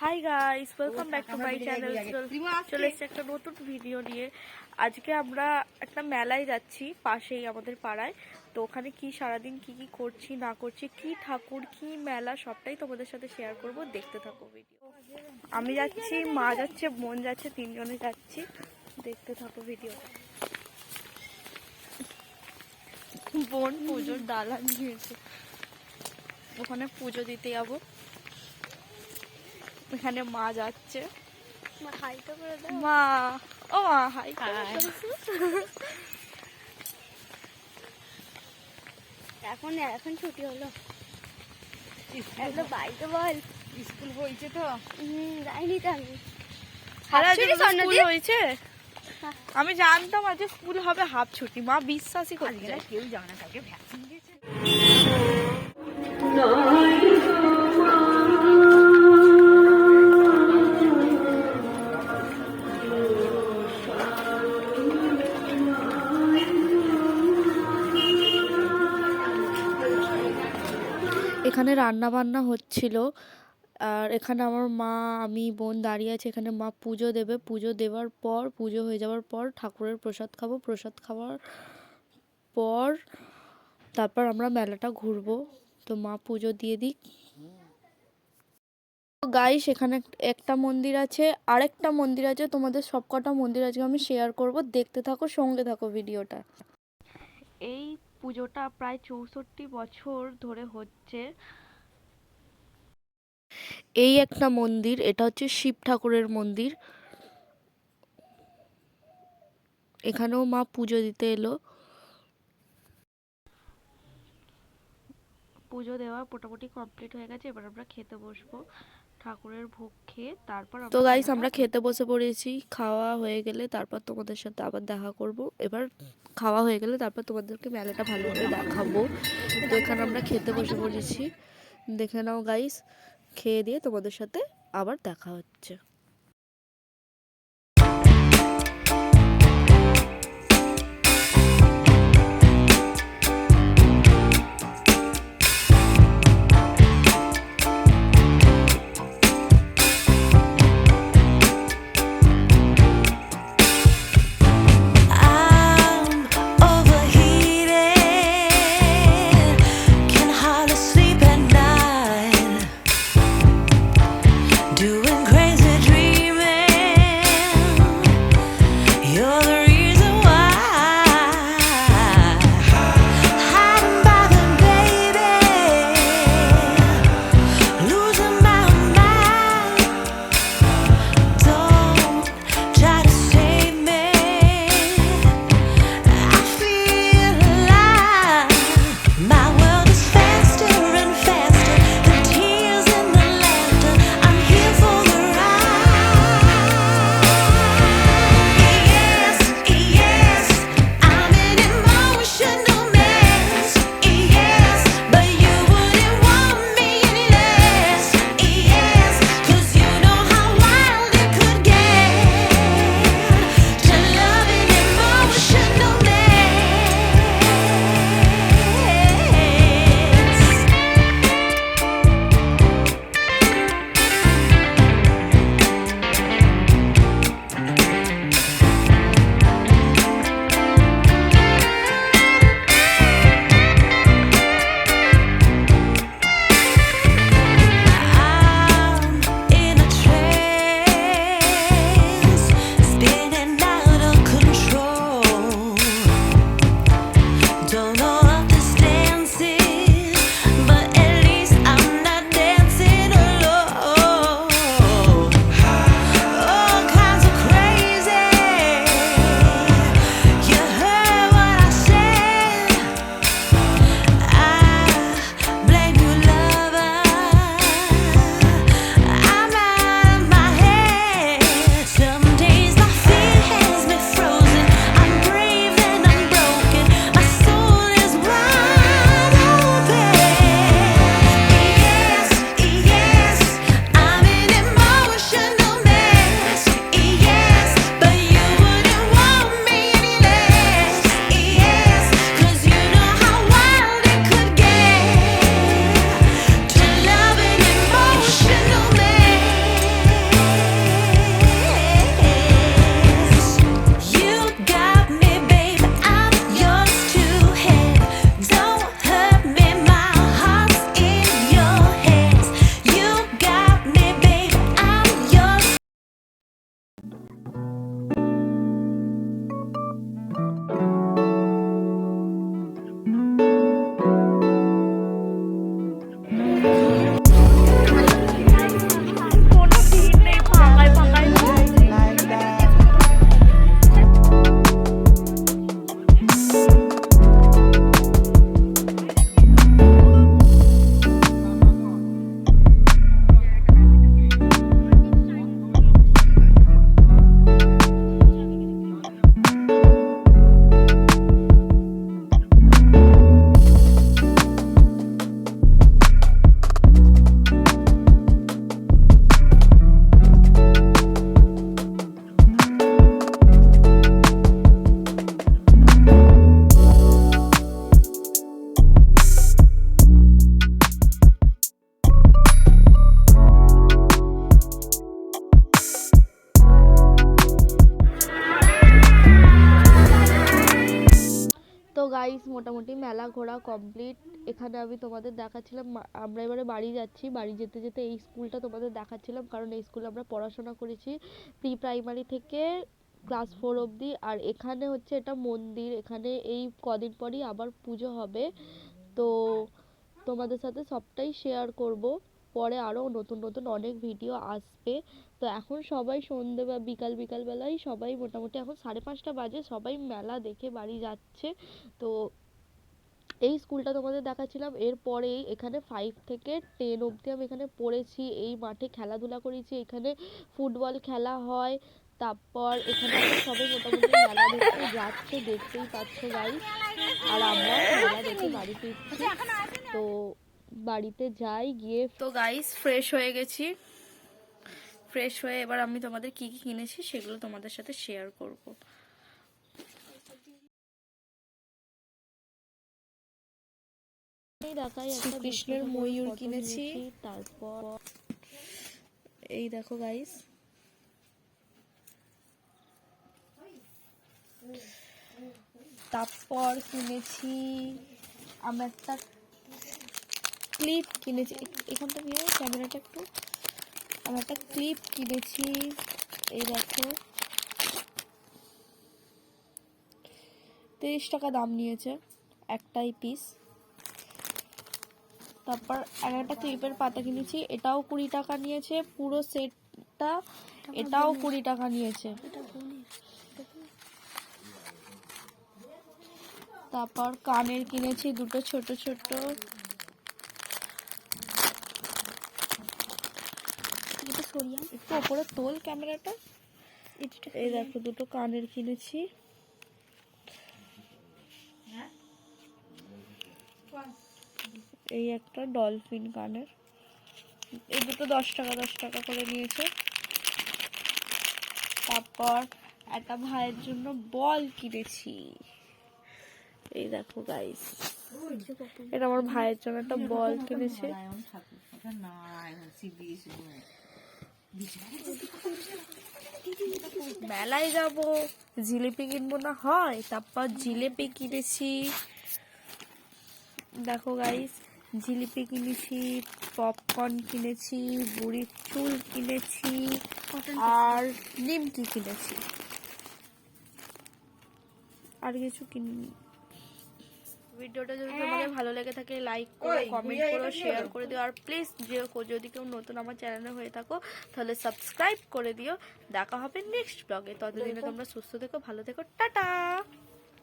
Hi guys, welcome back to my channel. চলে এসেছি একটা নতুন ভিডিও নিয়ে। আজকে আমরা একটা মেলায় যাচ্ছি পাশেই আমাদের পাড়ায়। তো ওখানে কি সারাদিন কি কি করছি না করছি, কি ঠাকুর কি মেলা সবটাই তোমাদের সাথে শেয়ার করব, দেখতে থাকো ভিডিও। আমি যাচ্ছি, মা যাচ্ছে, বোন যাচ্ছে, তিনজনে যাচ্ছি, দেখতে থাকো ভিডিও। বোন পুজোর ডালা নিয়েছে, ওখানে পুজো দিতে যাবো। এখানে মা যাচ্ছে, মা ও মা হাই। এখন ছুটি হলো, বাইকে বল স্কুল হয়েছে তো যাইনি তো আমি। স্কুল হয়েছে, আমি জানতাম আজ স্কুল হবে হাফ ছুটি। মা বিশ্বাসই করছে না, কেউ জানে না, কালকে ভ্যাকসিন দিয়েছে। এখানে রান্না বান্না হচ্ছিল, আর এখানে আমার মা আমি বোন দাঁড়িয়ে আছে। এখানে মা পুজো দেবে, পুজো দেওয়ার পর পুজো হয়ে যাওয়ার পর ঠাকুরের প্রসাদ খাবো, প্রসাদ খাওয়ার পর তারপর আমরা মেলাটা ঘুরবো। তো মা পুজো দিয়ে দিক। গাইস, এখানে একটা মন্দির আছে, আরেকটা মন্দির আছে, তোমাদের সবকটা মন্দির আজকে আমি শেয়ার করব, দেখতে থাকো, সঙ্গে থাকো ভিডিওটা। এই পুজোটা প্রায় 64 বছর ধরে হচ্ছে। এই একটা মন্দির, এটা হচ্ছে শিব ঠাকুরের মন্দির। এখানেও মা পুজো দিতে এলো। পুজো দেওয়া মোটামুটি কমপ্লিট হয়ে গেছে, এবার আমরা খেতে বসবো। ঠাকুরের ভোগ খেয়ে তারপর তো গাইস আমরা খেতে বসে পড়েছি। খাওয়া হয়ে গেলে তারপর তোমাদের সাথে আবার দেখা করব। এবার খাওয়া হয়ে গেলে তারপর তোমাদেরকে মেলাটা ভালো করে দেখাবো। তো এখানে আমরা খেতে বসে পড়েছি, দেখে নাও গাইস। খেয়ে দিয়ে তোমাদের সাথে আবার দেখা হচ্ছে। I'm overheated, can hardly sleep at night, doing crazy guys মোটামুটি মেলা ঘোরা কমপ্লিট। এখানে আমি তোমাদের দেখাচ্ছিলাম, আমরা এবারে বাড়ি যাচ্ছি। বাড়ি যেতে যেতে এই স্কুলটা তোমাদের দেখাচ্ছিলাম, কারণ এই স্কুলে আমরা পড়াশোনা করেছি প্রি প্রাইমারি থেকে ক্লাস 4 অবধি। আর এখানে হচ্ছে এটা মন্দির, এখানে এই কদিন পরই আবার পুজো হবে। তো তোমাদের সাথে সবটাই শেয়ার করব, পরে আরও নতুন নতুন অনেক ভিডিও আসবে। তো এখন সবাই সন্ধে বা বিকাল বিকাল বেলায় সবাই মোটামুটি এখন 5:30 বাজে, সবাই মেলা দেখে বাড়ি যাচ্ছে। তো এই স্কুলটা তোমাদের দেখাচ্ছিলাম। এরপরেই এখানে 5 থেকে 10 অবধি আমি এখানে পড়েছি, এই মাঠে খেলাধুলা করেছি, এখানে ফুটবল খেলা হয়। তারপর এখানে এখন সবাই মোটামুটি মেলা দেখতে যাচ্ছে, দেখতেই পাচ্ছ গাইস। আর আমরা মেলা দেখে বাড়ি ফিরছি। তো বাড়িতে যাই, গিয়ে তো গাইস ফ্রেশ হয়ে গেছি। ফ্রেশ হয়ে এবার আমি তোমাদের কি কি কিনেছি সেগুলো তোমাদের সাথে শেয়ার করব। দেখাই একটা কৃষ্ণের ময়ূর কিনেছি। তারপর এই দেখো গাইস, তারপর কিনেছি আমরা একটা ক্লিপ কিনেছি। এখানটা নিয়ে ক্যামেরাটা একটু, আমরা একটা ক্লিপ কিনেছি। এই দেখো 30 টাকা দাম নিয়েছে একটাই পিস। তারপর একটা ক্লিপের পাতা কিনেছি, এটাও 20 টাকা নিয়েছে পুরো সেটটা, এটাও 20 টাকা নিয়েছে। তারপর কানের কিনেছি দুটো ছোট ছোট, একটু ওপরে তোল ক্যামেরাটা। এই দেখো দুটো কানের কিনেছি। এই একটা ডলফিন কানের, এই দুটো 10 টাকা 10 টাকা করে নিয়েছে। তারপর একটা ভাইয়ের জন্য বল কিনেছি। এই দেখো গাইস, এটা আমার ভাইয়ের জন্য একটা বল কিনেছে। মেলায় যাব, জিলিপি কিনবো না হয়, তারপর জিলিপি কিনেছি। দেখো গাইস, জিলিপি কিনেছি, পপকর্ন কিনেছি, বুড়ির চুল কিনেছি, আর নিমকি কিনেছি। আর কিছু কিনিনি। ভিডিওটা যদি তোমাদের ভালো লেগে থাকে লাইক করো, কমেন্ট করো, শেয়ার করে দিও। আর প্লিজ যদি কেউ নতুন আমার চ্যানেলে হয়ে থাকো তাহলে সাবস্ক্রাইব করে দিও। দেখা হবে নেক্সট ব্লগে। ততদিনে তোমরা সুস্থ থেকো, ভালো থেকো, টাটা।